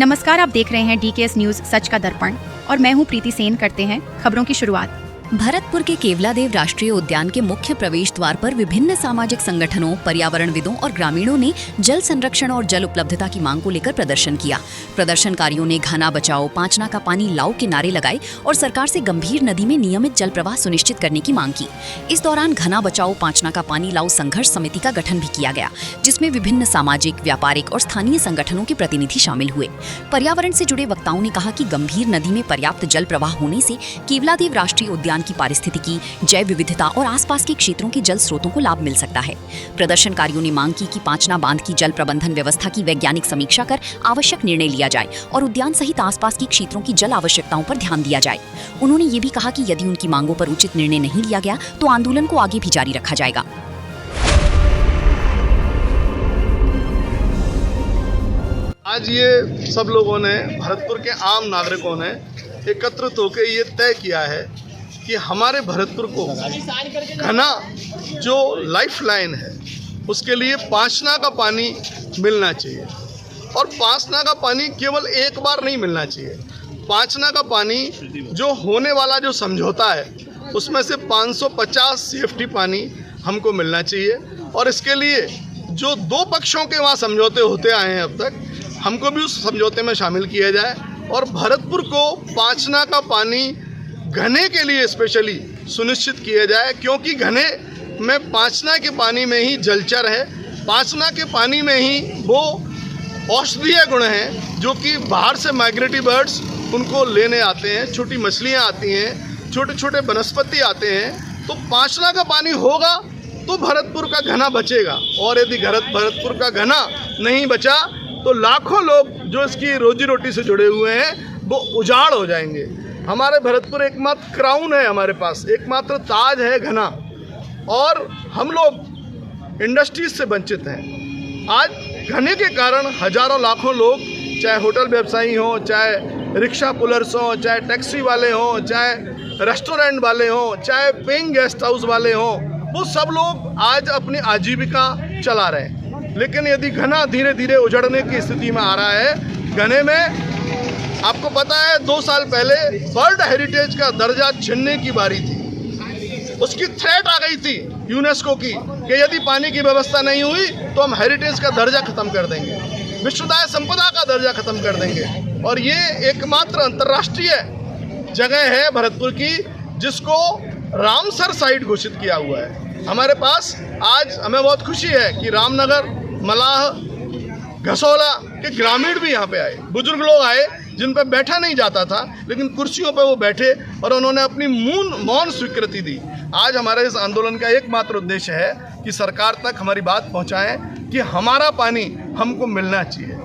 नमस्कार, आप देख रहे हैं डीकेएस न्यूज सच का दर्पण और मैं हूं प्रीति सेन। करते हैं खबरों की शुरुआत। भरतपुर के केवलादेव राष्ट्रीय उद्यान के मुख्य प्रवेश द्वार पर विभिन्न सामाजिक संगठनों, पर्यावरणविदों और ग्रामीणों ने जल संरक्षण और जल उपलब्धता की मांग को लेकर प्रदर्शन किया। प्रदर्शनकारियों ने घना बचाओ, पांचना का पानी लाओ के नारे लगाए और सरकार से गंभीर नदी में नियमित जल प्रवाह सुनिश्चित करने की मांग की। इस दौरान घना बचाओ, पांचना का पानी लाओ संघर्ष समिति का गठन भी किया गया, जिसमें विभिन्न सामाजिक, व्यापारिक और स्थानीय संगठनों के प्रतिनिधि शामिल हुए। पर्यावरण से जुड़े वक्ताओं ने कहा कि गंभीर नदी में पर्याप्त जल प्रवाह होने से केवलादेव राष्ट्रीय उद्यान की पारिस्थितिकी, जैव विविधता और आसपास के क्षेत्रों के जल स्रोतों को लाभ मिल सकता है। प्रदर्शनकारियों ने मांग की कि पांचना बांध की जल प्रबंधन व्यवस्था की वैज्ञानिक समीक्षा कर आवश्यक निर्णय लिया जाए और उद्यान सहित आसपास के क्षेत्रों की जल आवश्यकताओं पर ध्यान दिया जाए। उन्होंने ये भी कहा कि यदि उनकी मांगों पर उचित निर्णय नहीं लिया गया तो आंदोलन को आगे भी जारी रखा जाएगा। आज ये सब लोगों ने, भरतपुर के आम नागरिकों ने एकत्रित होकर ये तय किया है कि हमारे भरतपुर को घना जो लाइफलाइन है उसके लिए पांचना का पानी मिलना चाहिए। और पांचना का पानी केवल एक बार नहीं मिलना चाहिए। पांचना का पानी जो होने वाला जो समझौता है उसमें से 550 CFT पानी हमको मिलना चाहिए। और इसके लिए जो दो पक्षों के वहाँ समझौते होते आए हैं अब तक, हमको भी उस समझौते में शामिल किया जाए और भरतपुर को पांचना का पानी घने के लिए स्पेशली सुनिश्चित किया जाए, क्योंकि घने में पांचना के पानी में ही जलचर है, पांचना के पानी में ही वो औषधीय गुण हैं जो कि बाहर से माइग्रेटरी बर्ड्स उनको लेने आते हैं, छोटी मछलियाँ आती हैं, छोटे छोटे वनस्पति आते हैं। तो पांचना का पानी होगा तो भरतपुर का घना बचेगा, और यदि भरतपुर का घना नहीं बचा तो लाखों लोग जो इसकी रोजी रोटी से जुड़े हुए हैं वो उजाड़ हो जाएंगे। हमारे भरतपुर एकमात्र क्राउन है, हमारे पास एकमात्र ताज है घना, और हम लोग इंडस्ट्रीज से वंचित हैं। आज घने के कारण हजारों लाखों लोग, चाहे होटल व्यवसायी हों, चाहे रिक्शा पुलर्स हों, चाहे टैक्सी वाले हों, चाहे रेस्टोरेंट वाले हों, चाहे पेइंग गेस्ट हाउस वाले हों, वो सब लोग आज अपनी आजीविका चला रहे हैं। लेकिन यदि घना धीरे धीरे उजड़ने की स्थिति में आ रहा है, घने में आपको पता है 2 साल पहले वर्ल्ड हेरिटेज का दर्जा छीनने की बारी थी। उसकी थ्रेट आ गई थी यूनेस्को की कि यदि पानी की व्यवस्था नहीं हुई तो हम हेरिटेज का दर्जा खत्म कर देंगे, विश्वदाय संपदा का दर्जा खत्म कर देंगे। और ये एकमात्र अंतर्राष्ट्रीय जगह है भरतपुर की जिसको रामसर साइट घोषित किया हुआ है। हमारे पास आज हमें बहुत खुशी है कि रामनगर, मलाह, घसोला के ग्रामीण भी यहाँ पे आए, बुजुर्ग लोग आए जिन पर बैठा नहीं जाता था, लेकिन कुर्सियों पर वो बैठे और उन्होंने अपनी मौन स्वीकृति दी। आज हमारे इस आंदोलन का एकमात्र उद्देश्य है कि सरकार तक हमारी बात पहुँचाएं कि हमारा पानी हमको मिलना चाहिए।